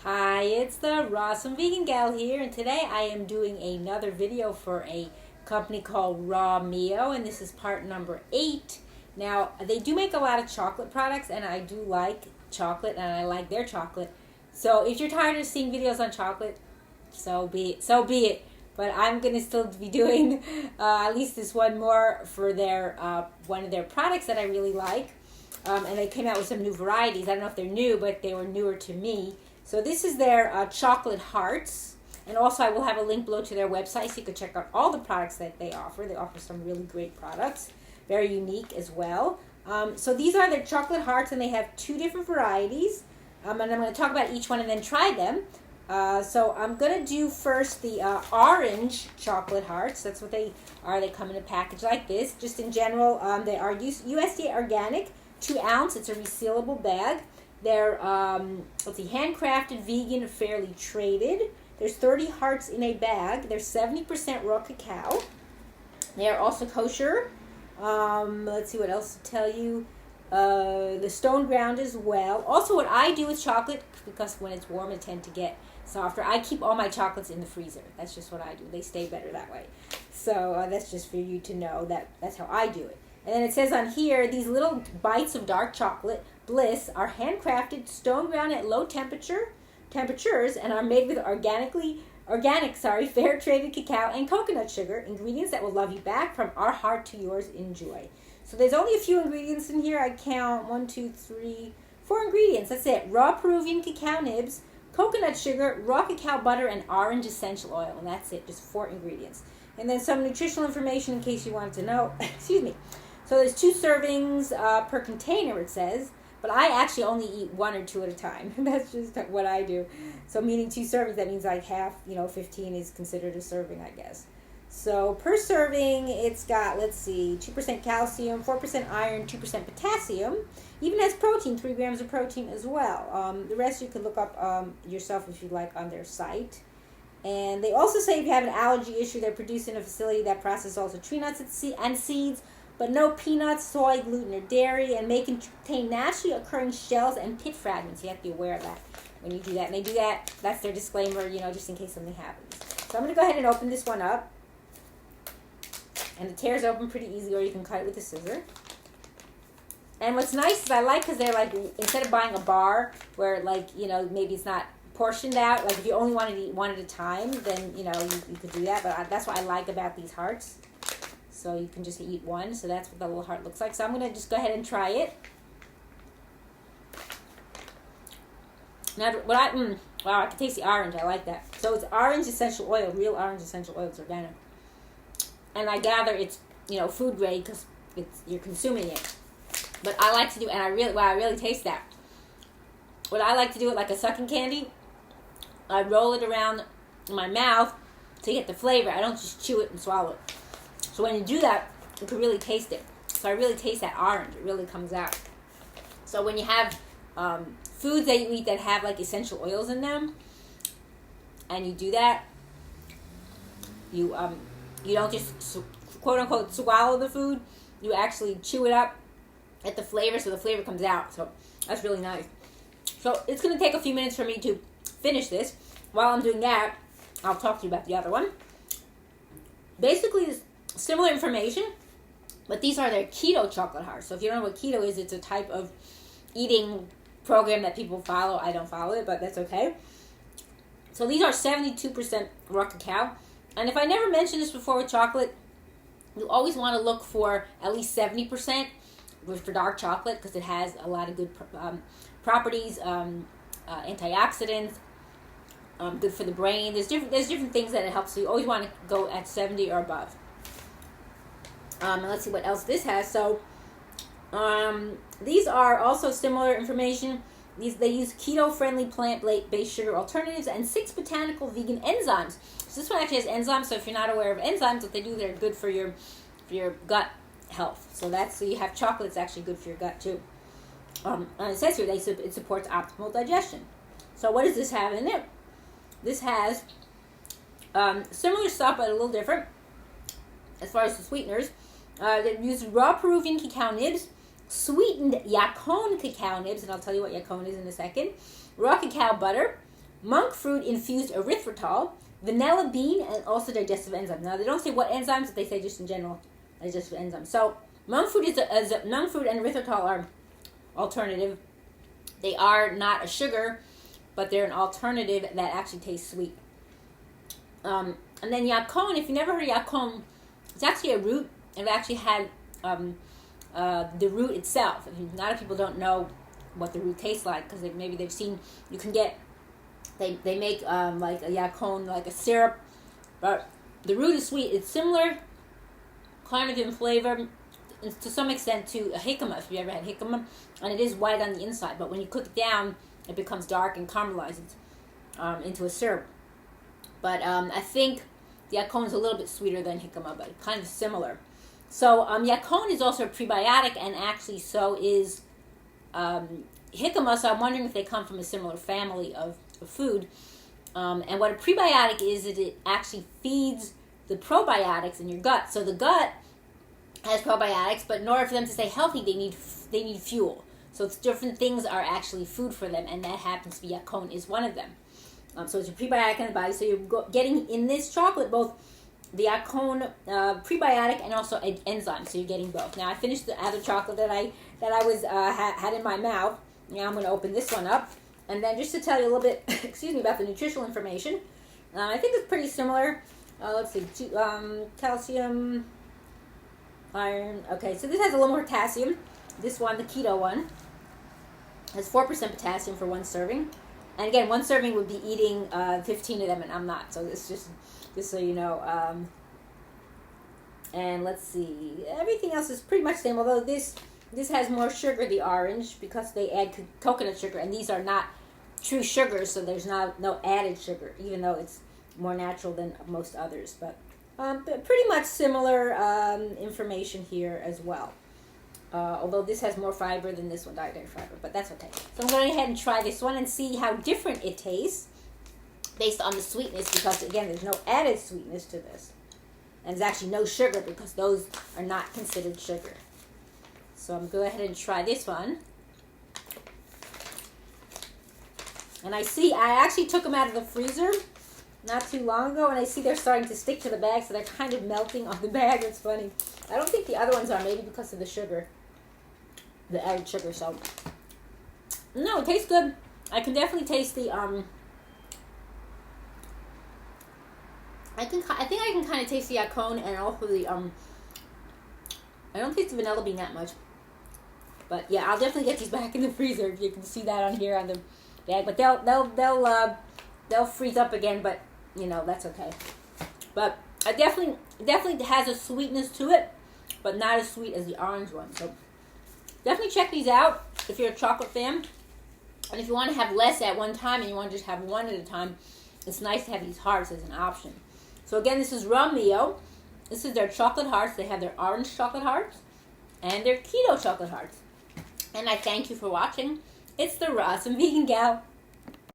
Hi, it's the Rawsome Vegan Gal here, and today I am doing another video for a company called Rawmio, and this is part number 8. Now, they do make a lot of chocolate products, and I do like chocolate, and I like their chocolate. So if you're tired of seeing videos on chocolate, so be it. But I'm going to still be doing at least this one more for their one of their products that I really like. And they came out with some new varieties. I don't know if they're new, but they were newer to me. So this is their chocolate hearts. And also I will have a link below to their website so you can check out all the products that they offer. They offer some really great products. Very unique as well. So these are their chocolate hearts, and they have 2 different varieties. And I'm going to talk about each one and then try them. So I'm going to do first the orange chocolate hearts. That's what they are. They come in a package like this. Just in general, they are USDA organic, 2 ounce. It's a resealable bag. They're, handcrafted, vegan, fairly traded. There's 30 hearts in a bag. They're 70% raw cacao. They are also kosher. Let's see what else to tell you. The stone ground as well. Also, what I do with chocolate, because when it's warm, it tends to get softer. I keep all my chocolates in the freezer. That's just what I do. They stay better that way. So that's just for you to know that's how I do it. And then it says on here, these little bites of dark chocolate bliss are handcrafted, stone ground at low temperatures, and are made with organic, fair traded cacao and coconut sugar, ingredients that will love you back from our heart to yours. Enjoy. So there's only a few ingredients in here. I count 1, 2, 3, 4 ingredients. That's it. Raw Peruvian cacao nibs, coconut sugar, raw cacao butter, and orange essential oil. And that's it. Just 4 ingredients. And then some nutritional information in case you wanted to know. Excuse me. So there's 2 servings per container, it says. But I actually only eat 1 or 2 at a time. That's just what I do. So meaning 2 servings, that means like half, 15 is considered a serving, I guess. So per serving, it's got, 2% calcium, 4% iron, 2% potassium. Even has protein, 3 grams of protein as well. The rest you could look up yourself if you like on their site. And they also say if you have an allergy issue, they're produced in a facility that processes also tree nuts and seeds, but no peanuts, soy, gluten, or dairy, and may contain naturally occurring shells and pit fragments. You have to be aware of that when you do that. And they do that, that's their disclaimer, just in case something happens. So I'm going to go ahead and open this one up. And it tears open pretty easy, or you can cut it with a scissor. And what's nice is I like, because they're like, instead of buying a bar where maybe it's not portioned out, like if you only wanted to eat 1 at a time, then, you could do that. But that's what I like about these hearts. So you can just eat 1. So that's what the little heart looks like. So I'm going to just go ahead and try it. Now, wow, I can taste the orange. I like that. So it's orange essential oil, real orange essential oil. It's organic. And I gather it's, food grade because you're consuming it. But I like to do, and I really taste that. What I like to do it like a sucking candy, I roll it around in my mouth to get the flavor. I don't just chew it and swallow it. So when you do that, you can really taste it. So I really taste that orange. It really comes out. So when you have foods that you eat that have like essential oils in them, and you do that, you don't just quote unquote swallow the food. You actually chew it up, get the flavor, so the flavor comes out. So that's really nice. So it's going to take a few minutes for me to finish this. While I'm doing that, I'll talk to you about the other one. Basically, it's similar information, but these are their keto chocolate hearts. So if you don't know what keto is, it's a type of eating program that people follow. I don't follow it, but that's okay. So these are 72% raw cacao. And if I never mentioned this before with chocolate, you always want to look for at least 70% for dark chocolate, because it has a lot of good properties, antioxidants, good for the brain. There's different things that it helps. So you always want to go at 70 or above. And let's see what else this has. So these are also similar information. They use keto-friendly plant-based sugar alternatives and 6 botanical vegan enzymes. So this one actually has enzymes. So if you're not aware of enzymes, what they do, they're good for your gut health. So you have chocolate. It's actually good for your gut too. And it says here it supports optimal digestion. So what does this have in it? This has similar stuff, but a little different as far as the sweeteners. They use raw Peruvian cacao nibs, sweetened Yacon cacao nibs, and I'll tell you what Yacon is in a second, raw cacao butter, monk fruit infused erythritol, vanilla bean, and also digestive enzymes. Now they don't say what enzymes, but they say just in general digestive enzymes. So monk fruit monk fruit and erythritol are alternative. They are not a sugar, but they're an alternative that actually tastes sweet. And then yacon, if you never heard of yacon, it's actually a root, and it actually had the root itself. A lot of people don't know what the root tastes like because maybe they've seen, you can get, they make like a yacon, like a syrup, but the root is sweet. It's similar, kind of in flavor, to some extent, to a jicama, if you ever had jicama, and it is white on the inside, but when you cook it down, it becomes dark and caramelizes into a syrup. But I think the yacon is a little bit sweeter than jicama, but kind of similar. So yacon is also a prebiotic, and actually so is jicama, so I'm wondering if they come from a similar family of food. And what a prebiotic is it actually feeds the probiotics in your gut. So the gut has probiotics, but in order for them to stay healthy, they need fuel. So it's different things are actually food for them, and that happens to be yacon is one of them. So it's a prebiotic in the body. So you're getting in this chocolate both the yacon prebiotic and also an enzyme. So you're getting both. Now I finished the other chocolate that I was had in my mouth. Now I'm going to open this one up, and then just to tell you a little bit, excuse me, about the nutritional information. I think it's pretty similar. Let's see, calcium, iron. Okay, so this has a little more potassium. This one, the keto one, has 4% potassium for one serving. And again, one serving would be eating 15 of them, and I'm not. So it's just so you know. And let's see, everything else is pretty much the same. Although this has more sugar, the orange, because they add coconut sugar, and these are not true sugars, so there's no added sugar, even though it's more natural than most others. But pretty much similar information here as well. Although this has more fiber than this one, dietary fiber, but that's okay. So I'm going to go ahead and try this one and see how different it tastes based on the sweetness, because again, there's no added sweetness to this. And there's actually no sugar because those are not considered sugar. So I'm going to go ahead and try this one. And I actually took them out of the freezer not too long ago, and I see they're starting to stick to the bag, so they're kind of melting on the bag. It's funny. I don't think the other ones are, maybe because of the sugar, the added sugar. So no, it tastes good. I can definitely taste the I think I can kind of taste the yacon, and also the I don't taste the vanilla bean that much. But yeah, I'll definitely get these back in the freezer. If you can see that on here on the bag, but they'll freeze up again. But you know, that's okay. But it definitely has a sweetness to it, but not as sweet as the orange one. So definitely check these out if you're a chocolate fan. And if you want to have less at one time and you want to just have one at a time, it's nice to have these hearts as an option. So again, this is Rawmio. This is their chocolate hearts. They have their orange chocolate hearts and their keto chocolate hearts. And I thank you for watching. It's the Raw Some Vegan Gal.